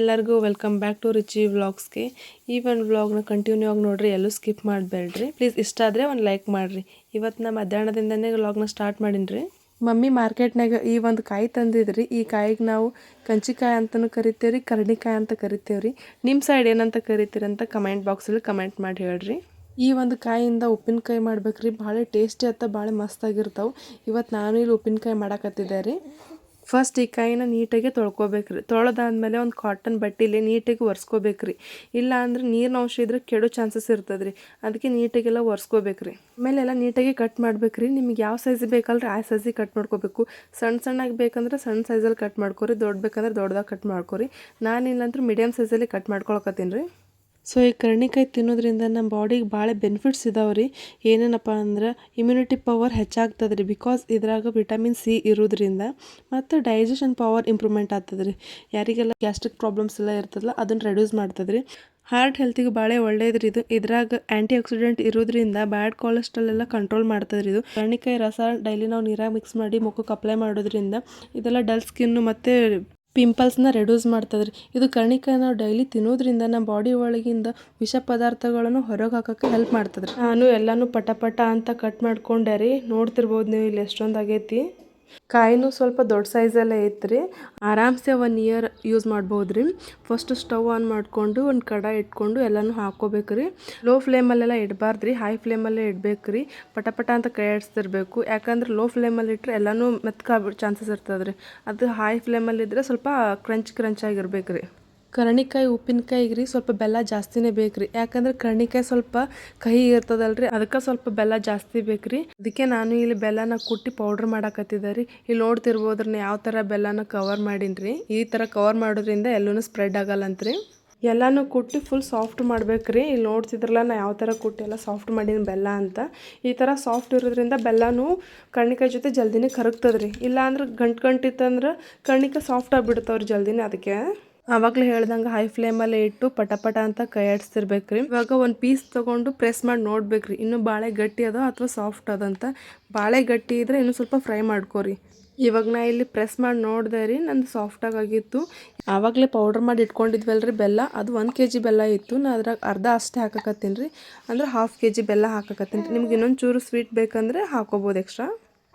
ಎಲ್ಲರಿಗೂ welcome back to Richie ವ್ಲಾಗ್ಸ್ಗೆ. ಈ ಒಂದು ವ್ಲಾಗ್ನ ಕಂಟಿನ್ಯೂ ಆಗಿ ನೋಡ್ರಿ, ಎಲ್ಲೂ ಸ್ಕಿಪ್ ಮಾಡಬೇಡ್ರಿ ಪ್ಲೀಸ್. ಇಷ್ಟ ಆದರೆ ಒಂದು ಲೈಕ್ ಮಾಡಿರಿ. ಇವತ್ತು ನಾ ಮಧ್ಯಾಹ್ನದಿಂದನೇ ವ್ಲಾಗ್ನ ಸ್ಟಾರ್ಟ್ ಮಾಡೀನಿ. ಮಮ್ಮಿ ಮಾರ್ಕೆಟ್ನಾಗ ಈ ಒಂದು ಕಾಯಿ ತಂದಿದ್ರಿ. ಈ ಕಾಯಿಗೆ ನಾವು ಕಂಚಿಕಾಯಿ ಅಂತಲೂ ಕರಿತೇವ್ರಿ, ಕರ್ಣಿಕಾಯಿ ಅಂತ ಕರಿತೇವ್ರಿ. ನಿಮ್ಮ ಸೈಡ್ ಏನಂತ ಕರಿತೀರಿ ಅಂತ ಕಮೆಂಟ್ ಬಾಕ್ಸಲ್ಲಿ ಕಮೆಂಟ್ ಮಾಡಿ ಹೇಳ್ರಿ. ಈ ಒಂದು ಕಾಯಿಯಿಂದ ಉಪ್ಪಿನಕಾಯಿ ಮಾಡ್ಬೇಕ್ರಿ, ಭಾಳ ಟೇಸ್ಟಿ ಆತ, ಭಾಳ ಮಸ್ತಾಗಿರ್ತಾವೆ. ಇವತ್ತು ನಾನು ಇಲ್ಲಿ ಉಪ್ಪಿನಕಾಯಿ ಮಾಡಾಕತ್ತಿದ್ದೆ ರೀ. ಫಸ್ಟ್ ಈ ಕಾಯಿನ ನೀಟಾಗಿ ತೊಳ್ಕೊಬೇಕ್ರಿ. ತೊಳೆದಾದ್ಮೇಲೆ ಒಂದು ಕಾಟನ್ ಬಟ್ಟೆಲಿ ನೀಟಾಗಿ ಒರೆಸ್ಕೋಬೇಕ್ರಿ. ಇಲ್ಲ ಅಂದ್ರೆ ನೀರಿನ ಅಂಶ ಇದ್ರೆ ಕೆಡೋ ಚಾನ್ಸಸ್ ಇರ್ತದೆ. ಅದಕ್ಕೆ ನೀಟಾಗೆಲ್ಲ ಒರೆಸ್ಕೋಬೇಕ್ರಿ. ಆಮೇಲೆ ಎಲ್ಲ ನೀಟಾಗಿ ಕಟ್ ಮಾಡ್ಬೇಕ್ರಿ. ನಿಮ್ಗೆ ಯಾವ ಸೈಜ್ ಬೇಕಲ್ರಿ ಆ ಸೈಜಿಗೆ ಕಟ್ ಮಾಡ್ಕೋಬೇಕು. ಸಣ್ಣ ಸಣ್ಣಗೆ ಬೇಕಂದ್ರೆ ಸಣ್ಣ ಸೈಜಲ್ಲಿ ಕಟ್ ಮಾಡ್ಕೊರಿ, ದೊಡ್ಡ ಬೇಕಂದ್ರೆ ದೊಡ್ಡದಾಗಿ ಕಟ್ ಮಾಡ್ಕೊರಿ. ನಾನಿಲ್ಲಂದ್ರೆ ಮೀಡಿಯಮ್ ಸೈಜಲ್ಲಿ ಕಟ್ ಮಾಡ್ಕೊಳಕತ್ತೀನಿ ರೀ. ಸೊ ಈ ಕರ್ಣಿಕಾಯಿ ತಿನ್ನೋದ್ರಿಂದ ನಮ್ಮ ಬಾಡಿಗೆ ಭಾಳ ಬೆನಿಫಿಟ್ಸ್ ಇದಾವೆ ರೀ. ಏನೇನಪ್ಪ ಅಂದ್ರೆ ಇಮ್ಯುನಿಟಿ ಪವರ್ ಹೆಚ್ಚಾಗ್ತದೆ ರೀ, ಬಿಕಾಸ್ ಇದ್ರಾಗ ವಿಟಮಿನ್ ಸಿ ಇರೋದ್ರಿಂದ. ಮತ್ತು ಡೈಜೆಷನ್ ಪವರ್ ಇಂಪ್ರೂವ್ಮೆಂಟ್ ಆಗ್ತದೆ ರೀ. ಯಾರಿಗೆಲ್ಲ ಗ್ಯಾಸ್ಟ್ರಿಕ್ ಪ್ರಾಬ್ಲಮ್ಸ್ ಎಲ್ಲ ಇರ್ತದಲ್ಲ ಅದನ್ನು ರೆಡ್ಯೂಸ್ ಮಾಡ್ತದೆ ರೀ. ಹಾರ್ಟ್ ಹೆಲ್ತಿಗೆ ಭಾಳ ಒಳ್ಳೇದ್ರಿ ಇದು. ಇದ್ರಾಗ ಆ್ಯಂಟಿ ಆಕ್ಸಿಡೆಂಟ್ ಇರೋದ್ರಿಂದ ಬ್ಯಾಡ್ ಕೊಲೆಸ್ಟ್ರಾಲ್ ಎಲ್ಲ ಕಂಟ್ರೋಲ್ ಮಾಡ್ತದೆ ರೀ ಇದು. ಕರ್ಣಿಕಾಯಿ ರಸ ಡೈಲಿ ನಾವು ನೀರಾಗ ಮಿಕ್ಸ್ ಮಾಡಿ ಮುಖಕ್ಕೆ ಅಪ್ಲೈ ಮಾಡೋದ್ರಿಂದ ಇದೆಲ್ಲ ಡಲ್ ಸ್ಕಿನ್ನು ಮತ್ತು ಪಿಂಪಲ್ಸ್ನ ರೆಡ್ಯೂಸ್ ಮಾಡ್ತದೆ ರೀ. ಇದು ಕರ್ಣಿಕಾಯಿ ನಾವು ಡೈಲಿ ತಿನ್ನೋದ್ರಿಂದ ನಮ್ಮ ಬಾಡಿ ಒಳಗಿಂದ ವಿಷ ಪದಾರ್ಥಗಳನ್ನು ಹೊರಗೆ ಹಾಕೋಕ್ಕೆ ಹೆಲ್ಪ್ ಮಾಡ್ತದೆ ರೀ. ನಾನು ಎಲ್ಲನೂ ಪಟ ಅಂತ ಕಟ್ ಮಾಡ್ಕೊಂಡೆ ರೀ. ನೋಡ್ತಿರ್ಬೋದು ನೀವು ಇಲ್ಲಿ ಎಷ್ಟೊಂದು ಆಗೈತಿ. ಕಾಯಿನೂ ಸ್ವಲ್ಪ ದೊಡ್ಡ ಸೈಜಲ್ಲೇ ಐತ್ರಿ. ಆರಾಮ್ಸೆ 1 ಇಯರ್ ಯೂಸ್ ಮಾಡ್ಬೋದು ರೀ. ಫಸ್ಟ್ ಸ್ಟವ್ ಆನ್ ಮಾಡಿಕೊಂಡು ಒಂದು ಕಡಾಯಿ ಇಟ್ಕೊಂಡು ಎಲ್ಲನೂ ಹಾಕ್ಕೋಬೇಕು ರೀ. ಲೋ ಫ್ಲೇಮಲ್ಲೆಲ್ಲ ಇಡಬಾರ್ದು ರೀ, ಹೈ ಫ್ಲೇಮಲ್ಲೇ ಇಡಬೇಕು ರೀ. ಪಟ ಅಂತ ಕೈ ಆಡಿಸ್ತಿರ್ಬೇಕು. ಯಾಕಂದ್ರೆ ಲೋ ಫ್ಲೇಮಲ್ಲಿ ಇಟ್ಟರೆ ಎಲ್ಲನೂ ಮೆತ್ಕಾಗ್ಬಿಡೋ ಚಾನ್ಸಸ್ ಇರ್ತದೆ ರೀ. ಅದು ಹೈ ಫ್ಲೇಮಲ್ಲಿದ್ದರೆ ಸ್ವಲ್ಪ ಕ್ರಂಚ್ ಆಗಿರ್ಬೇಕು ರೀ. ಕರ್ಣಿಕಾಯಿ ಉಪ್ಪಿನಕಾಯಿಗೆ ರೀ ಸ್ವಲ್ಪ ಬೆಲ್ಲ ಜಾಸ್ತಿನೇ ಬೇಕ್ರಿ. ಯಾಕಂದ್ರೆ ಕರ್ಣಿಕಾಯಿ ಸ್ವಲ್ಪ ಕಹಿ ಇರ್ತದಲ್ರಿ, ಅದಕ್ಕೆ ಸ್ವಲ್ಪ ಬೆಲ್ಲ ಜಾಸ್ತಿ ಬೇಕ್ರಿ. ಅದಕ್ಕೆ ನಾನು ಇಲ್ಲಿ ಬೆಲ್ಲನ ಕುಟ್ಟಿ ಪೌಡ್ರ್ ಮಾಡಾಕತ್ತಿದ್ದೆ ರೀ. ಇಲ್ಲಿ ನೋಡ್ತಿರ್ಬೋದ್ರಿ ಯಾವ ಥರ ಬೆಲ್ಲನ ಕವರ್ ಮಾಡೀನಿ. ಈ ಥರ ಕವರ್ ಮಾಡೋದ್ರಿಂದ ಎಲ್ಲೂ ಸ್ಪ್ರೆಡ್ ಆಗಲ್ಲಂತ್ರಿ. ಎಲ್ಲನೂ ಕುಟ್ಟಿ ಫುಲ್ ಸಾಫ್ಟ್ ಮಾಡ್ಬೇಕ್ರಿ. ಇಲ್ಲಿ ನೋಡ್ತಿದ್ರಲ್ಲ ನಾ ಯಾವ ಥರ ಕುಟ್ಟಿ ಎಲ್ಲ ಸಾಫ್ಟ್ ಮಾಡೀನಿ ಬೆಲ್ಲ ಅಂತ. ಈ ಥರ ಸಾಫ್ಟ್ ಇರೋದ್ರಿಂದ ಬೆಲ್ಲನೂ ಕರ್ಣಿಕಾಯಿ ಜೊತೆ ಜಲ್ದಿನೇ ಕರಗ್ತದ್ರಿ. ಇಲ್ಲ ಅಂದ್ರೆ ಗಂಟಿತ್ತಂದ್ರೆ ಕರ್ಣಿಕಾಯಿ ಸಾಫ್ಟ್ ಆಗಿಬಿಡ್ತಾವ್ರಿ ಜಲ್ದಿನೇ. ಅದಕ್ಕೆ ಆವಾಗಲೇ ಹೇಳ್ದಂಗೆ ಹೈ ಫ್ಲೇಮಲ್ಲೇ ಇಟ್ಟು ಪಟ ಅಂತ ಕೈ ಆಡಿಸ್ತಿರ್ಬೇಕು ರೀ. ಇವಾಗ ಒಂದು ಪೀಸ್ ತೊಗೊಂಡು ಪ್ರೆಸ್ ಮಾಡಿ ನೋಡ್ಬೇಕ್ರಿ, ಇನ್ನೂ ಬಾಳೆ ಗಟ್ಟಿ ಅದ ಅಥವಾ ಸಾಫ್ಟ್ ಅದಂತ. ಬಾಳೆ ಗಟ್ಟಿ ಇದ್ರೆ ಇನ್ನೂ ಸ್ವಲ್ಪ ಫ್ರೈ ಮಾಡ್ಕೊರಿ. ಇವಾಗ ನಾ ಇಲ್ಲಿ ಪ್ರೆಸ್ ಮಾಡಿ ನೋಡಿದೆ ರೀ, ನಂದು ಸಾಫ್ಟಾಗಿತ್ತು. ಆವಾಗಲೇ ಪೌಡ್ರ್ ಮಾಡಿ ಇಟ್ಕೊಂಡಿದ್ವಲ್ರಿ ಬೆಲ್ಲ, ಅದು 1 kg ಬೆಲ್ಲ ಇತ್ತು. ನಾ ಅದ್ರಾಗ ಅರ್ಧ ಅಷ್ಟೇ ಹಾಕಕತ್ತೀನಿ ರೀ, ಅಂದ್ರೆ 1/2 kg ಬೆಲ್ಲ ಹಾಕಕತ್ತೀನಿ. ನಿಮ್ಗೆ ಇನ್ನೊಂದು ಚೂರು ಸ್ವೀಟ್ ಬೇಕಂದ್ರೆ ಹಾಕೋಬೋದು ಎಕ್ಸ್ಟ್ರಾ.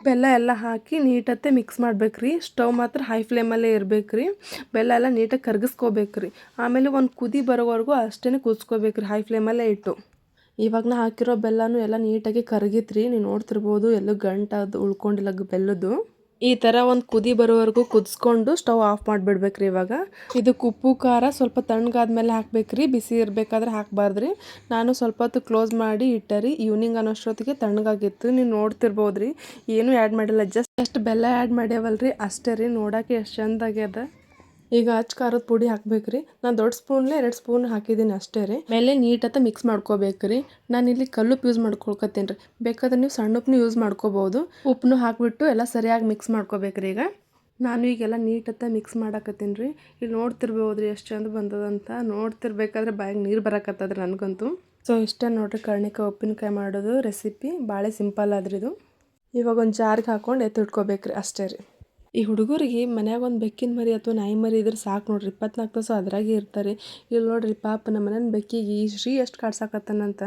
ಬೆಲ್ಲ ಎಲ್ಲ ಹಾಕಿ ನೀಟತ್ತೆ ಮಿಕ್ಸ್ ಮಾಡ್ಬೇಕ್ರಿ. ಸ್ಟವ್ ಮಾತ್ರ ಹೈ ಫ್ಲೇಮಲ್ಲೇ ಇರಬೇಕ್ರಿ. ಬೆಲ್ಲ ಎಲ್ಲ ನೀಟಾಗಿ ಕರಗಿಸ್ಕೋಬೇಕ್ರಿ. ಆಮೇಲೆ ಒಂದು ಕುದಿ ಬರೋವರೆಗೂ ಅಷ್ಟೇ ಕುದಿಸ್ಕೋಬೇಕ್ರಿ ಹೈ ಫ್ಲೇಮಲ್ಲೇ ಇಟ್ಟು. ಇವಾಗ ನಾ ಹಾಕಿರೋ ಬೆಲ್ಲನೂ ಎಲ್ಲ ನೀಟಾಗಿ ಕರಗಿತ್ರಿ. ನೀವು ನೋಡ್ತಿರ್ಬೋದು ಎಲ್ಲೂ ಗಂಟದು ಉಳ್ಕೊಂಡಿಲ್ಲ ಬೆಲ್ಲದ್ದು. ಈ ಥರ ಒಂದು ಕುದಿ ಬರೋವರೆಗೂ ಕುದಿಸ್ಕೊಂಡು ಸ್ಟವ್ ಆಫ್ ಮಾಡಿಬಿಡ್ಬೇಕ್ರಿ. ಇವಾಗ ಇದಕ್ಕೆ ಉಪ್ಪು ಖಾರ ಸ್ವಲ್ಪ ತಣ್ಣಗಾದ್ಮೇಲೆ ಹಾಕ್ಬೇಕ್ರಿ, ಬಿಸಿ ಇರಬೇಕಾದ್ರೆ ಹಾಕಬಾರ್ದ್ರಿ. ನಾನು ಸ್ವಲ್ಪ ಹೊತ್ತು ಕ್ಲೋಸ್ ಮಾಡಿ ಇಟ್ಟೆ ರೀ. ಈವ್ನಿಂಗ್ ಅನ್ನೋಷ್ಟೊತ್ತಿಗೆ ತಣ್ಣಗಾಗಿತ್ತು. ನೀವು ನೋಡ್ತಿರ್ಬೋದ್ರಿ, ಏನೂ ಆ್ಯಡ್ ಮಾಡಿಲ್ಲ, ಜಸ್ಟ್ ಬೆಲ್ಲ ಆ್ಯಡ್ ಮಾಡ್ಯಾವಲ್ರಿ ಅಷ್ಟೇ ರೀ. ನೋಡೋಕೆ ಎಷ್ಟು ಚೆಂದಾಗ್ಯದ. ಈಗ ಖಾರದ ಪುಡಿ ಹಾಕ್ಬೇಕ್ರಿ. ನಾನು ದೊಡ್ಡ ಸ್ಪೂನ್ಲೇ 2 ಸ್ಪೂನ್ ಹಾಕಿದ್ದೀನಿ ಅಷ್ಟೇ ರೀ. ಮೇಲೆ ನೀಟತ್ತ ಮಿಕ್ಸ್ ಮಾಡ್ಕೋಬೇಕ್ರಿ. ನಾನು ಇಲ್ಲಿ ಕಲ್ಲುಪ್ಪು ಯೂಸ್ ಮಾಡ್ಕೊಳ್ಕತ್ತೀನಿ ರೀ. ಬೇಕಾದ್ರೆ ನೀವು ಸಣ್ಣ ಉಪ್ಪನ್ನು ಯೂಸ್ ಮಾಡ್ಕೋಬೋದು. ಉಪ್ಪನ್ನು ಹಾಕಿಬಿಟ್ಟು ಎಲ್ಲ ಸರಿಯಾಗಿ ಮಿಕ್ಸ್ ಮಾಡ್ಕೋಬೇಕ್ರಿ. ಈಗ ನಾನು ಈಗೆಲ್ಲ ನೀಟತ್ತ ಮಿಕ್ಸ್ ಮಾಡಾಕತ್ತೀನಿ ರೀ. ಇಲ್ಲಿ ನೋಡ್ತಿರ್ಬೋದ್ರಿ ಎಷ್ಟು ಚಂದ ಬಂದದಂತ. ನೋಡ್ತಿರ್ಬೇಕಾದ್ರೆ ಬಾಯಿಗೆ ನೀರು ಬರಾಕತ್ತದ್ರಿ ನನಗಂತೂ. ಸೊ ಇಷ್ಟ ನೋಡ್ರಿ ಕರ್ಣಿಕಾಯಿ ಉಪ್ಪಿನಕಾಯಿ ಮಾಡೋದು ರೆಸಿಪಿ. ಭಾಳ ಸಿಂಪಲ್ ಆದ್ರಿ ಇದು. ಇವಾಗ ಒಂದು ಜಾರ್ಗೆ ಹಾಕ್ಕೊಂಡು ಎತ್ತಿಟ್ಕೋಬೇಕ್ರಿ ಅಷ್ಟೇ ರೀ. ಈ ಹುಡುಗರಿಗೆ ಮನ್ಯಾಗ ಒಂದು ಬೆಕ್ಕಿನ ಮರಿ ಅಥವಾ ನಾಯಿ ಮರಿ ಇದ್ರೆ ಸಾಕು ನೋಡ್ರಿ, 24 ತಾಸು ಅದ್ರಾಗೆ ಇರ್ತಾರೆ. ಇಲ್ಲಿ ನೋಡ್ರಿ ಪಾಪ ನಮ್ಮ ಮನೇನ ಬೆಕ್ಕಿಗೆ ಈ ಶ್ರೀ ಎಷ್ಟು ಕಾಡ್ಸಾಕತ್ತಾನಂತ.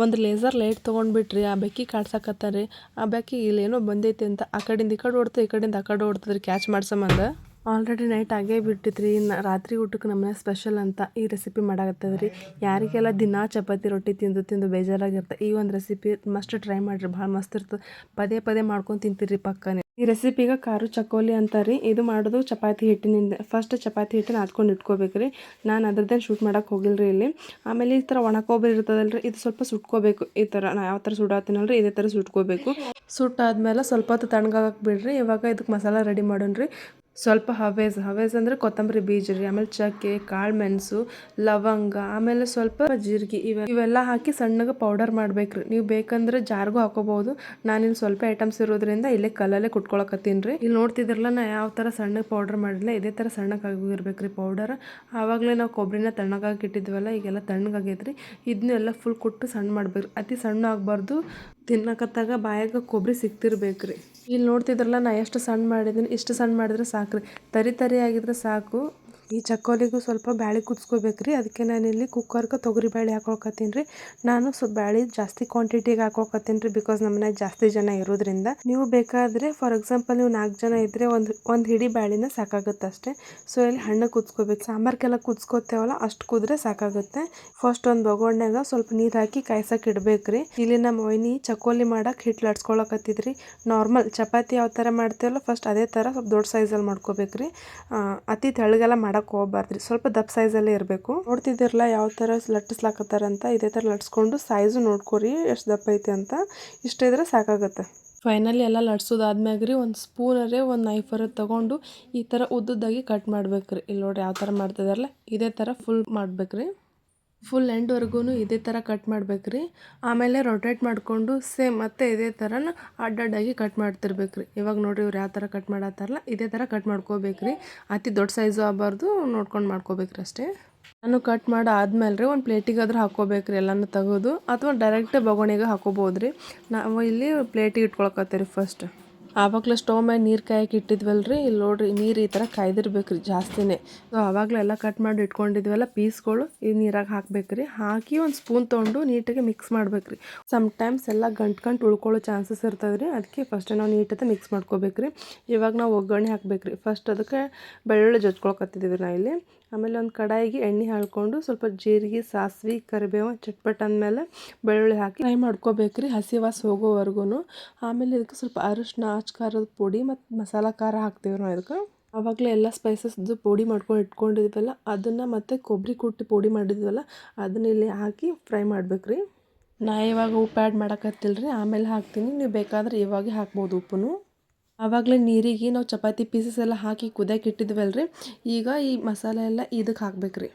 ಒಂದು ಲೇಸರ್ ಲೈಟ್ ತೊಗೊಂಡ್ಬಿಟ್ರಿ, ಆ ಬೆಕ್ಕಿ ಕಾಡ್ಸಕತ್ತಾರೆ. ಆ ಬೆಕ್ಕಿ ಇಲ್ಲೇನೋ ಬಂದೈತಿ ಅಂತ ಆ ಕಡೆಯಿಂದ ಈ ಕಡೆ ಓಡ್ತದೆ, ಈ ಕಡೆಯಿಂದ ಆ ಕಡೆ ಓಡ್ತದ್ರಿ ಕ್ಯಾಚ್ ಮಾಡ್ಸಮಂದ. ಆಲ್ರೆಡಿ ನೈಟ್ ಆಗೇ ಬಿಟ್ಟಿತ್ರಿ. ರಾತ್ರಿ ಊಟಕ್ಕೆ ನಮ್ಮನೆ ಸ್ಪೆಷಲ್ ಅಂತ ಈ ರೆಸಿಪಿ ಮಾಡಾಕತ್ತದ್ರಿ. ಯಾರಿಗೆಲ್ಲ ದಿನ ಚಪಾತಿ ರೊಟ್ಟಿ ತಿಂದು ಬೇಜಾರಾಗಿರುತ್ತೆ, ಈ ಒಂದು ರೆಸಿಪಿ ಮಸ್ಟ್ ಟ್ರೈ ಮಾಡಿರಿ, ಭಾಳ ಮಸ್ತ್ ಇರ್ತದೆ. ಪದೇ ಮಾಡ್ಕೊಂಡು ತಿಂತೀರಿ ಪಕ್ಕನೆ. ಈ ರೆಸಿಪಿಗೆ ಖಾರ ಚಕೋಲಿ ಅಂತಾರಿ. ಇದು ಮಾಡೋದು ಚಪಾತಿ ಹಿಟ್ಟಿನಿಂದ. ಫಸ್ಟ್ ಚಪಾತಿ ಹಿಟ್ಟನ್ನ ಹಾಕ್ಕೊಂಡು ಇಟ್ಕೋಬೇಕ್ರಿ. ನಾನು ಅದ್ರದ್ದೇನು ಶೂಟ್ ಮಾಡೋಕೆ ಹೋಗಿಲ್ರಿ ಇಲ್ಲಿ. ಆಮೇಲೆ ಈ ಥರ ಒಣ ಕೊಬ್ಬರಿ ಇರ್ತದಲ್ರಿ, ಇದು ಸ್ವಲ್ಪ ಸುಟ್ಕೋಬೇಕು. ಈ ಥರ ನಾ ಯಾವ ಥರ ಸುಡಾತೀನಲ್ರಿ ಇದೇ ಥರ ಸುಟ್ಕೋಬೇಕು. ಸುಟ್ಟಾದ್ಮೇಲೆ ಸ್ವಲ್ಪ ಹೊತ್ತು ತಣ್ಣಗಾಗಕ್ಕೆ ಬಿಡ್ರಿ. ಇವಾಗ ಇದಕ್ಕೆ ಮಸಾಲ ರೆಡಿ ಮಾಡೋಣ್ರಿ. ಸ್ವಲ್ಪ ಹವೇಸ್ ಅಂದರೆ ಕೊತ್ತಂಬರಿ ಬೀಜ ರೀ, ಆಮೇಲೆ ಚಕ್ಕೆ, ಕಾಳು ಮೆಣಸು, ಲವಂಗ, ಆಮೇಲೆ ಸ್ವಲ್ಪ ಜೀರಿಗೆ ಇವೆಲ್ಲ ಹಾಕಿ ಸಣ್ಣಗೆ ಪೌಡರ್ ಮಾಡ್ಬೇಕ್ರಿ. ನೀವು ಬೇಕಂದ್ರೆ ಜಾರ್ಗೂ ಹಾಕೋಬಹುದು. ನಾನಿಲ್ಲಿ ಸ್ವಲ್ಪ ಐಟಮ್ಸ್ ಇರೋದ್ರಿಂದ ಇಲ್ಲೇ ಕಲ್ಲಲ್ಲೇ ಕುಟ್ಕೊಳಕತ್ತೀನಿ ರೀ. ಇಲ್ಲಿ ನೋಡ್ತಿದ್ರಲ್ಲ ನಾ ಯಾವ ಥರ ಸಣ್ಣಗೆ ಪೌಡರ್ ಮಾಡಿಲ್ಲ, ಇದೇ ಥರ ಸಣ್ಣಗೆ ಆಗಿರ್ಬೇಕ್ರಿ ಪೌಡರ್. ಆವಾಗಲೇ ನಾವು ಕೊಬ್ಬರಿನ ತಣ್ಣಗಾಗಿ ಇಟ್ಟಿದ್ವಲ್ಲ, ಈಗೆಲ್ಲ ತಣ್ಣಗಾಗೈತ್ರಿ. ಇದನ್ನೆಲ್ಲ ಫುಲ್ ಕುಟ್ಟು ಸಣ್ಣ ಮಾಡ್ಬೇಕ್ರಿ. ಅತಿ ಸಣ್ಣ ಆಗಬಾರ್ದು, ತಿನ್ನಕತ್ತಾಗ ಬಾಯಾಗ ಕೊಬ್ಬರಿ ಸಿಕ್ತಿರ್ಬೇಕ್ರಿ. ಇಲ್ಲಿ ನೋಡ್ತಿದ್ರಲ್ಲ ನಾ ಎಷ್ಟು ಸಣ್ಣ ಮಾಡಿದ್ದೀನಿ, ಇಷ್ಟು ಸಣ್ಣ ಮಾಡಿದ್ರೆ ಸಾಕ್ರಿ. ತರಿ ಆಗಿದ್ರೆ ಸಾಕು. ಈ ಚಕ್ಕೋಲಿಗೂ ಸ್ವಲ್ಪ ಬ್ಯಾಳೆ ಕುದಿಸ್ಕೋಬೇಕ್ರಿ. ಅದಕ್ಕೆ ನಾನಿಲ್ಲಿ ಕುಕ್ಕರ್ಗೆ ತೊಗರಿ ಬೇಳೆ ಹಾಕೊಳಕತ್ತೀನಿ ರೀ. ನಾನು ಸ್ವಲ್ಪ ಬ್ಯಾಳೆ ಜಾಸ್ತಿ ಕ್ವಾಂಟಿಟಿಗೆ ಹಾಕೊಳಕತ್ತೀನಿ ರೀ, ಬಿಕಾಸ್ ನಮ್ಮ ಮನ್ಯಾಗ ಜಾಸ್ತಿ ಜನ ಇರೋದ್ರಿಂದ. ನೀವು ಬೇಕಾದರೆ ಫಾರ್ ಎಕ್ಸಾಂಪಲ್ ನೀವು 4 ಜನ ಇದ್ದರೆ ಒಂದು ಹಿಡಿ ಬ್ಯಾಳಿನ ಸಾಕಾಗುತ್ತೆ ಅಷ್ಟೇ. ಸೊ ಇಲ್ಲಿ ಹಣ್ಣು ಕುದಿಸ್ಕೋಬೇಕು. ಸಾಂಬಾರ್ಗೆಲ್ಲ ಕುದಿಸ್ಕೋತೇವಲ್ಲ ಅಷ್ಟು ಕುದ್ರೆ ಸಾಕಾಗುತ್ತೆ. ಫಸ್ಟ್ ಒಂದು ಬೊಗಣ್ಯಾಗ ಸ್ವಲ್ಪ ನೀರು ಹಾಕಿ ಕಾಯ್ಸಕ್ಕೆ ಇಡ್ಬೇಕ್ರಿ. ಇಲ್ಲಿ ನಮ್ಮ ವೈನಿ ಚಕ್ಕೋಲಿ ಮಾಡಕ್ಕೆ ಹಿಟ್ಟು ಲಟ್ಸ್ಕೊಳಕತ್ತಿದ್ರಿ. ನಾರ್ಮಲ್ ಚಪಾತಿ ಯಾವ ಥರ ಮಾಡ್ತೇವಲ್ಲ ಫಸ್ಟ್ ಅದೇ ಥರ ಸ್ವಲ್ಪ ದೊಡ್ಡ ಸೈಜಲ್ಲಿ ಮಾಡ್ಕೋಬೇಕ್ರಿ. ಅತಿ ತೆಳ್ಳಗೆಲ್ಲ ಮಾಡಕ್ಕೆ ಹೋಗ್ಬಾರ್ದ್ರಿ, ಸ್ವಲ್ಪ ದಪ್ಪ ಸೈಜಲ್ಲೇ ಇರಬೇಕು. ನೋಡ್ತಿದ್ದಿರಲ್ಲ ಯಾವ ಥರ ಲಟ್ಟಿಸ್ಲಾಕತ್ತಾರಂತ, ಇದೇ ಥರ ಲಟ್ಸ್ಕೊಂಡು ಸೈಜು ನೋಡ್ಕೊರಿ ಎಷ್ಟು ದಪ್ಪ ಐತೆ ಅಂತ. ಇಷ್ಟ ಇದ್ರೆ ಸಾಕಾಗುತ್ತೆ. ಫೈನಲಿ ಎಲ್ಲ ಲಟ್ಸೋದಾದ್ಮ್ಯಾಗ ರೀ ಒಂದು ಸ್ಪೂನರೇ ಒಂದು ನೈಫರ ತೊಗೊಂಡು ಈ ಥರ ಉದ್ದುದ್ದಾಗಿ ಕಟ್ ಮಾಡ್ಬೇಕ್ರಿ. ಇಲ್ಲಿ ನೋಡ್ರಿ ಯಾವ ಥರ ಮಾಡ್ತಿದಾರಲ್ಲ ಇದೇ ಥರ ಫುಲ್ ಮಾಡ್ಬೇಕ್ರಿ. ಫುಲ್ ಎಂಡ್ವರೆಗೂ ಇದೇ ಥರ ಕಟ್ ಮಾಡ್ಬೇಕ್ರಿ. ಆಮೇಲೆ ರೊಟೇಟ್ ಮಾಡಿಕೊಂಡು ಸೇಮ್ ಮತ್ತೆ ಇದೇ ಥರನ ಅಡ್ಡಾಗಿ ಕಟ್ ಮಾಡ್ತಿರ್ಬೇಕ್ರಿ. ಇವಾಗ ನೋಡ್ರಿ ಇವ್ರು ಯಾವ ಥರ ಕಟ್ ಮಾಡತ್ತಾರಲ್ಲ ಇದೇ ಥರ ಕಟ್ ಮಾಡ್ಕೋಬೇಕ್ರಿ. ಅತಿ ದೊಡ್ಡ ಸೈಜು ಆಗಬಾರ್ದು, ನೋಡ್ಕೊಂಡು ಮಾಡ್ಕೋಬೇಕ್ರಿ ಅಷ್ಟೇ. ನಾನು ಕಟ್ ಮಾಡಿ ಆದ್ಮೇಲೆ ರೀ ಒಂದು ಪ್ಲೇಟಿಗಾದ್ರೂ ಹಾಕ್ಕೋಬೇಕ್ರಿ ಎಲ್ಲನೂ ತೆಗೆದು, ಅಥವಾ ಡೈರೆಕ್ಟ್ ಬೊಗಣಿಗೆ ಹಾಕೋಬೋದು ರೀ. ನಾವು ಇಲ್ಲಿ ಪ್ಲೇಟಿಗೆ ಇಟ್ಕೊಳಕತ್ತೀವಿ ಫಸ್ಟ್. ಆವಾಗಲೇ ಸ್ಟವ್ ಮೇಲೆ ನೀರು ಕಾಯಕ್ಕೆ ಇಟ್ಟಿದ್ವಲ್ರಿ. ಇಲ್ಲಿ ನೋಡ್ರಿ ನೀರು ಈ ಥರ ಕಾಯ್ದಿರ್ಬೇಕ್ರಿ ಜಾಸ್ತಿನೇ. ಸೊ ಆವಾಗಲೇ ಎಲ್ಲ ಕಟ್ ಮಾಡಿ ಇಟ್ಕೊಂಡಿದ್ವಲ್ಲ ಪೀಸ್ಗಳು ಈ ನೀರಾಗ ಹಾಕ್ಬೇಕ್ರಿ. ಹಾಕಿ ಒಂದು ಸ್ಪೂನ್ ತೊಗೊಂಡು ನೀಟಾಗಿ ಮಿಕ್ಸ್ ಮಾಡ್ಬೇಕ್ರಿ. ಸಮ್ಟೈಮ್ಸ್ ಎಲ್ಲ ಗಂಟು ಉಳ್ಕೊಳ್ಳೋ ಚಾನ್ಸಸ್ ಇರ್ತದೆ ರೀ. ಅದಕ್ಕೆ ಫಸ್ಟ್ ನಾವು ನೀಟಾಗಿ ಮಿಕ್ಸ್ ಮಾಡ್ಕೋಬೇಕ್ರಿ. ಇವಾಗ ನಾವು ಒಗ್ಗರಣೆ ಹಾಕಬೇಕ್ರಿ. ಫಸ್ಟ್ ಅದಕ್ಕೆ ಬೆಳ್ಳುಳ್ಳಿ ಜಜ್ಕೊಳಕತ್ತಿದ್ದೀವಿ ನಾ ಇಲ್ಲಿ. ಆಮೇಲೆ ಒಂದು ಕಡಾಯಿಗೆ ಎಣ್ಣೆ ಹಾಕ್ಕೊಂಡು ಸ್ವಲ್ಪ ಜೀರಿಗೆ, ಸಾಸಿವೆ, ಕರಿಬೇವು ಚಟ್ಪಟ್ ಅಂದಮೇಲೆ ಬೆಳ್ಳುಳ್ಳಿ ಹಾಕಿ ಫ್ರೈ ಮಾಡ್ಕೋಬೇಕ್ರಿ ಹಸಿ ವಾಸ ಹೋಗೋವರೆಗೂ. ಆಮೇಲೆ ಇದಕ್ಕೆ ಸ್ವಲ್ಪ ಅರಿಶಿನ, ಖಾರದ ಪುಡಿ ಮತ್ತು ಮಸಾಲ ಖಾರ ಹಾಕ್ತೀವಿ ನಾವು ಇದಕ್ಕೆ. ಆವಾಗಲೇ ಎಲ್ಲ ಸ್ಪೈಸಸ್ದು ಪುಡಿ ಮಾಡ್ಕೊಂಡು ಇಟ್ಕೊಂಡಿದ್ವಲ್ಲ ಅದನ್ನು ಮತ್ತು ಕೊಬ್ಬರಿ ಕುಟ್ಟಿ ಪುಡಿ ಮಾಡಿದ್ವಲ್ಲ ಅದನ್ನ ಇಲ್ಲಿ ಹಾಕಿ ಫ್ರೈ ಮಾಡ್ಬೇಕ್ರಿ. ನಾ ಇವಾಗ ಉಪ್ಪು ಆ್ಯಡ್ ಮಾಡೋಕತ್ತಿಲ್ಲ ರೀ, ಆಮೇಲೆ ಹಾಕ್ತೀನಿ. ನೀವು ಬೇಕಾದ್ರೆ ಇವಾಗೆ ಹಾಕ್ಬೋದು ಉಪ್ಪು. ಆವಾಗಲೇ ನೀರಿಗೆ ನಾವು ಚಪಾತಿ ಪೀಸಸ್ ಎಲ್ಲ ಹಾಕಿ ಕುದಿಯಕ್ಕೆ ಇಟ್ಟಿದ್ವಲ್ಲ ರೀ, ಈಗ ಈ ಮಸಾಲೆ ಎಲ್ಲ ಇದಕ್ಕೆ ಹಾಕ್ಬೇಕ್ರಿ.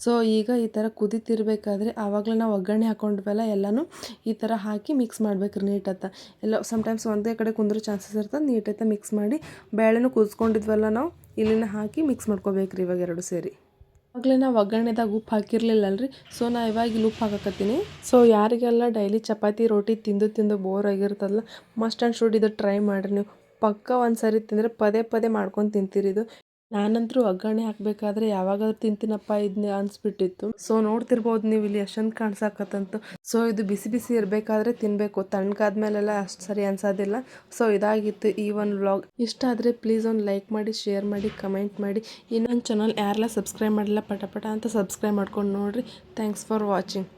ಸೊ ಈಗ ಈ ಥರ ಕುದಿತಿರ್ಬೇಕಾದ್ರೆ ಆವಾಗಲೇ ನಾವು ಒಗ್ಗರಣೆ ಹಾಕ್ಕೊಂಡ್ವಲ್ಲ ಎಲ್ಲನೂ ಈ ಥರ ಹಾಕಿ ಮಿಕ್ಸ್ ಮಾಡ್ಬೇಕ್ರಿ ನೀಟತ್ತ. ಎಲ್ಲ ಸಮ್ಟೈಮ್ಸ್ ಒಂದೇ ಕಡೆ ಕುಂದ್ರೋ ಚಾನ್ಸಸ್ ಇರ್ತದೆ. ನೀಟತ್ತ ಮಿಕ್ಸ್ ಮಾಡಿ ಬೇಳೆನೂ ಕುದಿಸ್ಕೊಂಡಿದ್ವಲ್ಲ ನಾವು ಇಲ್ಲಿನ ಹಾಕಿ ಮಿಕ್ಸ್ ಮಾಡ್ಕೋಬೇಕ್ರಿ ಇವಾಗ ಎರಡು ಸೇರಿ. ಆವಾಗಲೇ ನಾವು ಒಗ್ಗರಣೆದಾಗ ಉಪ್ಪು ಹಾಕಿರ್ಲಿಲ್ಲಲ್ರಿ, ಸೊ ನಾ ಇವಾಗ ಇಲ್ಲಿ ಉಪ್ಪು ಹಾಕಕತ್ತೀನಿ. ಸೊ ಯಾರಿಗೆಲ್ಲ ಡೈಲಿ ಚಪಾತಿ ರೋಟಿ ತಿಂದು ಬೋರ್ ಆಗಿರ್ತದಲ್ಲ, ಮಸ್ಟ್ ಆ್ಯಂಡ್ ಶುಡ್ ಇದು ಟ್ರೈ ಮಾಡಿರಿ ನೀವು. ಪಕ್ಕ ಒಂದು ಸರಿ ತಿಂದರೆ ಪದೇ ಮಾಡ್ಕೊಂಡು ತಿಂತೀರಿ ಇದು. ನಾನಂತರೂ ಒಗ್ಗರಣೆ ಹಾಕಬೇಕಾದ್ರೆ ಯಾವಾಗಾದ್ರೂ ತಿಂತೀನಪ್ಪ ಇದನ್ನ ಅನಿಸ್ಬಿಟ್ಟಿತ್ತು. ಸೊ ನೋಡ್ತಿರ್ಬೋದು ನೀವು ಇಲ್ಲಿ ಎಷ್ಟೊಂದು ಕಾಣಿಸಾಕತ್ತಂತು. ಸೊ ಇದು ಬಿಸಿ ಇರಬೇಕಾದ್ರೆ ತಿನ್ನಬೇಕು, ತಣ್ಣಗಾದ್ಮೇಲೆಲ್ಲ ಅಷ್ಟು ಸರಿ ಅನ್ಸೋದಿಲ್ಲ. ಸೊ ಇದಾಗಿತ್ತು ಈ ಒಂದು ವ್ಲಾಗ್. ಇಷ್ಟ ಆದರೆ ಪ್ಲೀಸ್ ಒಂದು ಲೈಕ್ ಮಾಡಿ, ಶೇರ್ ಮಾಡಿ, ಕಮೆಂಟ್ ಮಾಡಿ. ಇನ್ನೊಂದು ಚಾನಲ್ ಯಾರೆಲ್ಲ ಸಬ್ಸ್ಕ್ರೈಬ್ ಮಾಡಿಲ್ಲ ಪಟ ಅಂತ ಸಬ್ಸ್ಕ್ರೈಬ್ ಮಾಡ್ಕೊಂಡು ನೋಡಿರಿ. Thanks for watching.